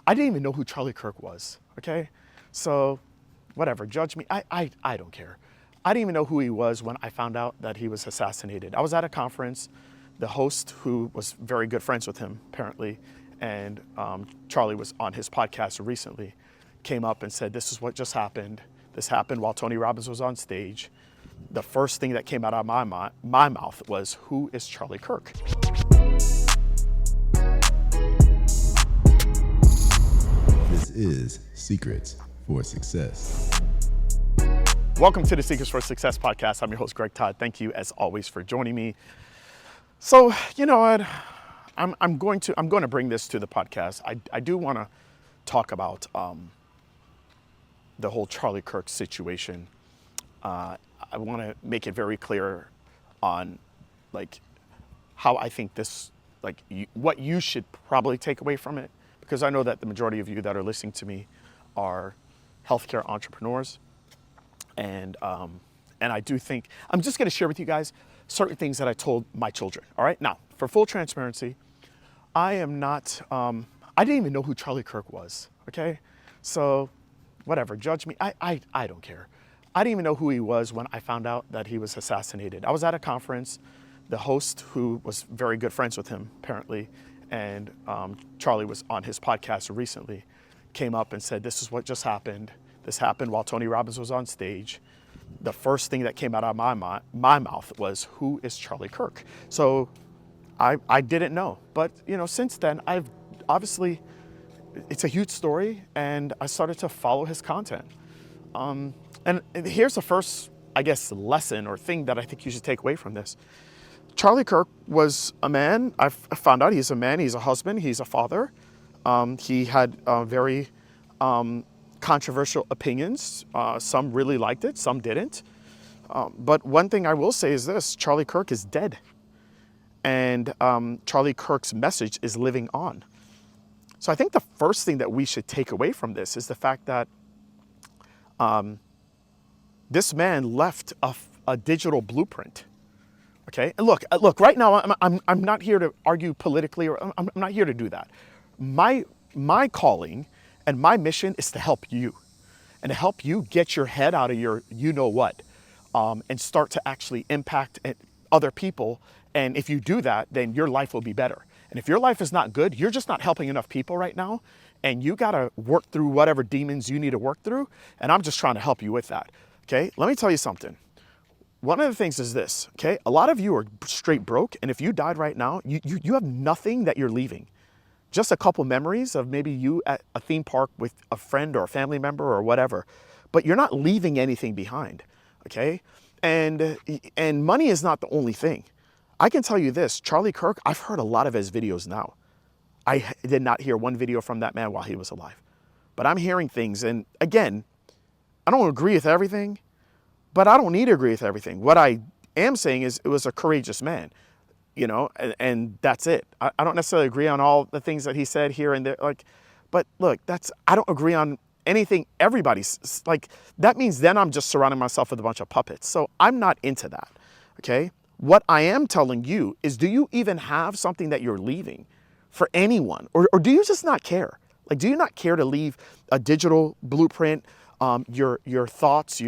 I didn't even know who Charlie Kirk was, okay? So, whatever, judge me. I don't care. I didn't even know who he was when I found out that he was assassinated. I was at a conference. The host, who was very good friends with him, apparently, and Charlie was on his podcast recently, came up and said, this is what just happened. This happened while Tony Robbins was on stage. The first thing that came out of my mouth was, who is Charlie Kirk? This is Secrets for Success. Welcome to the Secrets for Success podcast. I'm your host, Greg Todd. Thank you, as always, for joining me. So, you know what? I'm going to bring this to the podcast. I do want to talk about the whole Charlie Kirk situation. I want to make it very clear on how I think this, what you should probably take away from it, because I know that the majority of you that are listening to me are healthcare entrepreneurs. And I do think, I'm just going to share with you guys certain things that I told my children. All right. Now, for full transparency, I am not, I didn't even know who Charlie Kirk was. Okay. So whatever, judge me. I don't care. I didn't even know who he was when I found out that he was assassinated. I was at a conference. The host, who was very good friends with him, apparently, and Charlie was on his podcast recently, came up and said, this is what just happened. This happened while Tony Robbins was on stage. The first thing that came out of my mouth was, who is Charlie Kirk? So I didn't know. But, since then, I've obviously, it's a huge story, and I started to follow his content. And here's the first, lesson or thing that I think you should take away from this. Charlie Kirk was a man. I found out he's a man. He's a husband. He's a father. He had very controversial opinions. Some really liked it. Some didn't. But one thing I will say is this. Charlie Kirk is dead. And Charlie Kirk's message is living on. So I think the first thing that we should take away from this is the fact that this man left a digital blueprint. Okay, and look. Right now, I'm not here to argue politically, or I'm not here to do that. My calling and my mission is to help you, and to help you get your head out of your you-know-what, and start to actually impact other people. And if you do that, then your life will be better. And if your life is not good, you're just not helping enough people right now, and you got to work through whatever demons you need to work through. And I'm just trying to help you with that. Okay, let me tell you something. One of the things is this, okay? A lot of you are straight broke, and if you died right now, you have nothing that you're leaving. Just a couple memories of maybe you at a theme park with a friend or a family member or whatever, but you're not leaving anything behind, okay? And money is not the only thing. I can tell you this, Charlie Kirk, I've heard a lot of his videos now. I did not hear one video from that man while he was alive, but I'm hearing things, and again, I don't agree with everything, but I don't need to agree with everything. What I am saying is it was a courageous man, and that's it. I don't necessarily agree on all the things that he said here and there, but look, I don't agree on anything everybody's, that means then I'm just surrounding myself with a bunch of puppets. So I'm not into that, okay? What I am telling you is, do you even have something that you're leaving for anyone? Or do you just not care? Do you not care to leave a digital blueprint, your thoughts,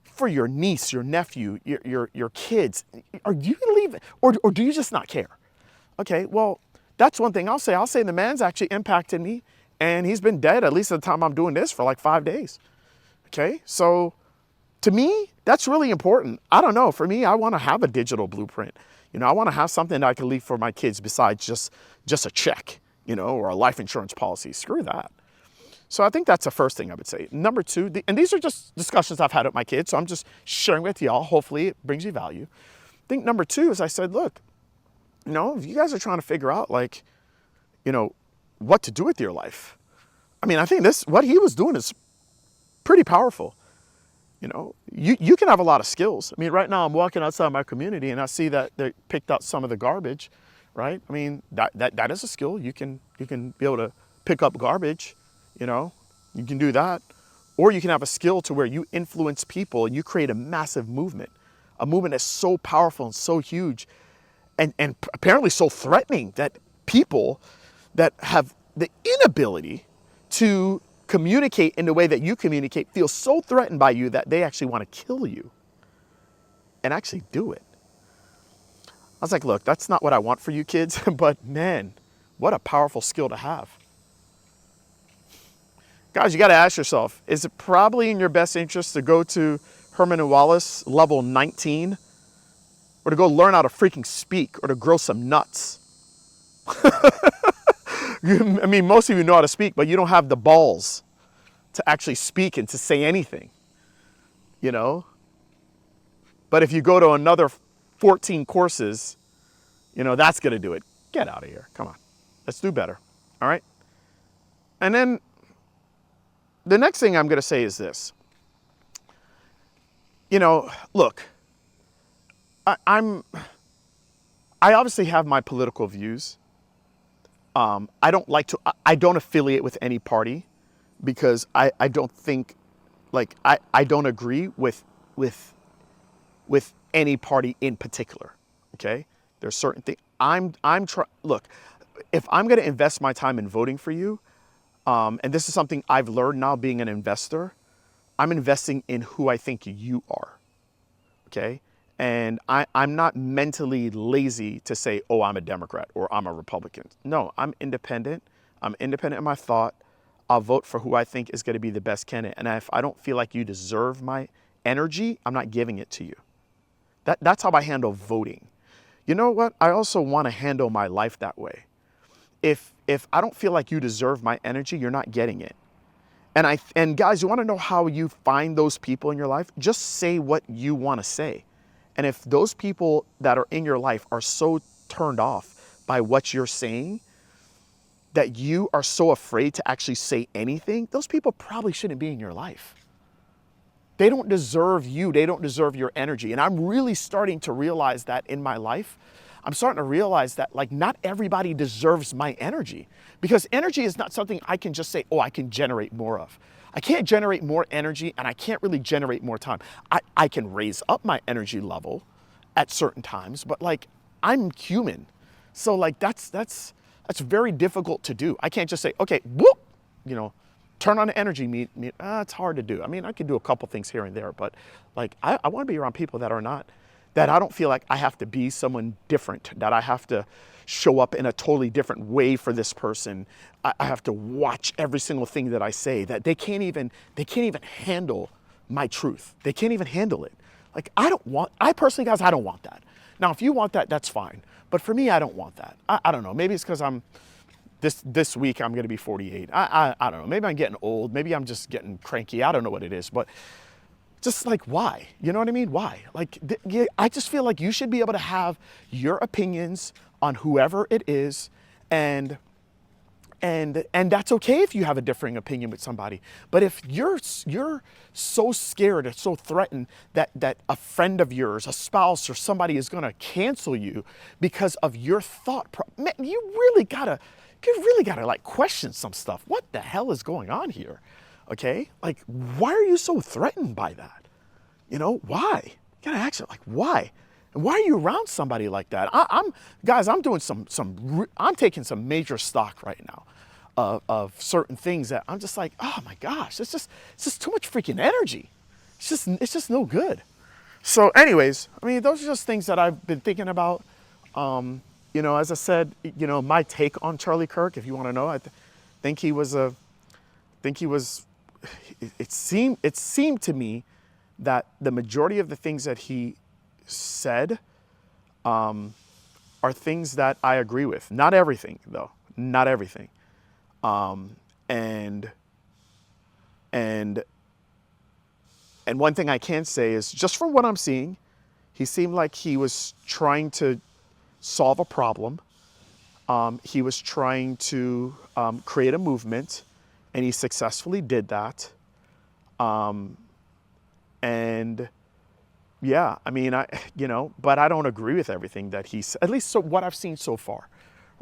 for your niece, your nephew, your kids? Are you gonna leave it? Or do you just not care? Okay, well, that's one thing I'll say. I'll say the man's actually impacted me, and he's been dead at least at the time I'm doing this for 5 days. Okay, so to me, that's really important. I don't know, for me, I wanna have a digital blueprint. I wanna have something that I can leave for my kids besides just a check, or a life insurance policy. Screw that. So I think that's the first thing I would say. Number two, and these are just discussions I've had with my kids, so I'm just sharing with y'all. Hopefully it brings you value. I think number two is I said, look, if you guys are trying to figure out what to do with your life, I think what he was doing is pretty powerful. You can have a lot of skills. Right now I'm walking outside my community and I see that they picked out some of the garbage, right? That is a skill. You can be able to pick up garbage. You can do that. Or you can have a skill to where you influence people and you create a massive movement, a movement that's so powerful and so huge and apparently so threatening that people that have the inability to communicate in the way that you communicate feels so threatened by you that they actually want to kill you and actually do it. I was like, look, that's not what I want for you kids, but man, what a powerful skill to have. Guys, you got to ask yourself, is it probably in your best interest to go to Herman and Wallace level 19 or to go learn how to freaking speak or to grow some nuts? I mean, most of you know how to speak, but you don't have the balls to actually speak and to say anything, you know? But if you go to another 14 courses, you know, that's going to do it. Get out of here. Come on. Let's do better. All right? And then the next thing I'm going to say is this. You know, look, I obviously have my political views. I don't affiliate with any party because I don't think, like, I don't agree with any party in particular. Okay? There's certain things. Look, if I'm going to invest my time in voting for you, and this is something I've learned now being an investor, I'm investing in who I think you are. Okay? And I'm not mentally lazy to say, oh, I'm a Democrat or I'm a Republican. No, I'm independent. I'm independent in my thought. I'll vote for who I think is going to be the best candidate. And if I don't feel like you deserve my energy, I'm not giving it to you. That's how I handle voting. You know what? I also want to handle my life that way. If I don't feel like you deserve my energy, you're not getting it. And guys, you want to know how you find those people in your life? Just say what you want to say. And if those people that are in your life are so turned off by what you're saying that you are so afraid to actually say anything, those people probably shouldn't be in your life. They don't deserve you. They don't deserve your energy. And I'm really starting to realize that in my life. I'm starting to realize that, like, not everybody deserves my energy, because energy is not something I can just say, oh, I can generate more of. I can't generate more energy, and I can't really generate more time. I can raise up my energy level at certain times, but, like, I'm human. So, like, that's very difficult to do. I can't just say, okay, whoop, you know, turn on the energy meter. It's hard to do. I mean, I can do a couple things here and there, but, like, I want to be around people that are not, that I don't feel like I have to be someone different, that I have to show up in a totally different way for this person. I have to watch every single thing that I say, that they can't even handle my truth. They can't even handle it. Like, I personally, guys, I don't want that. Now, if you want that, that's fine. But for me, I don't want that. I don't know. Maybe it's because this week I'm going to be 48. I don't know. Maybe I'm getting old. Maybe I'm just getting cranky. I don't know what it is, but just, like, why? You know what I mean? Why? Like, I just feel like you should be able to have your opinions on whoever it is, and that's okay if you have a differing opinion with somebody. But if you're so scared or so threatened that a friend of yours, a spouse or somebody is going to cancel you because of your thought, man, you really gotta like question some stuff. What the hell is going on here? Okay? Like, why are you so threatened by that? You know, why? You gotta ask it, like, why? And why are you around somebody like that? I'm doing I'm taking some major stock right now of certain things that I'm just like, oh my gosh, it's just too much freaking energy. It's just no good. So anyways, I mean, those are just things that I've been thinking about. You know, as I said, you know, my take on Charlie Kirk, if you want to know, it seemed to me that the majority of the things that he said are things that I agree with. Not everything, though. Not everything. And one thing I can say is, just from what I'm seeing, he seemed like he was trying to solve a problem. He was trying to create a movement, and he successfully did that. And yeah, I mean, but I don't agree with everything that he's, at least so what I've seen so far,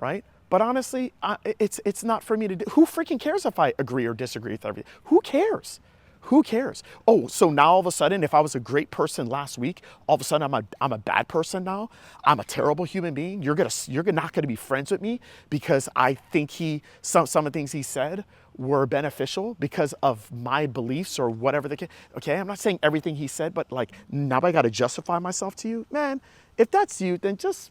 right? But honestly, it's not for me to do. Who freaking cares if I agree or disagree with everything? Who cares? Who cares? Oh, so now all of a sudden, if I was a great person last week, all of a sudden I'm a bad person now. I'm a terrible human being. You're not gonna be friends with me because I think some of the things he said were beneficial because of my beliefs or whatever the case. Okay, I'm not saying everything he said, but like now I gotta justify myself to you, man. If that's you, then just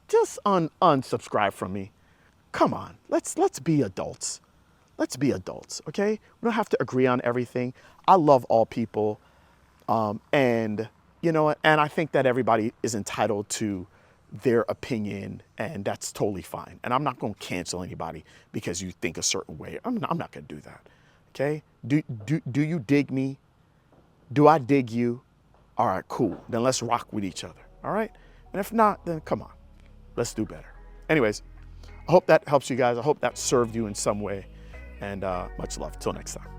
unsubscribe from me. Come on, let's be adults. Let's be adults, okay? We don't have to agree on everything. I love all people, and you know, and I think that everybody is entitled to their opinion, and that's totally fine. And I'm not going to cancel anybody because you think a certain way. I'm not going to do that, okay? Do you dig me? Do I dig you? All right, cool. Then let's rock with each other, all right? And if not, then come on, let's do better. Anyways, I hope that helps you guys. I hope that served you in some way. And much love. Till next time.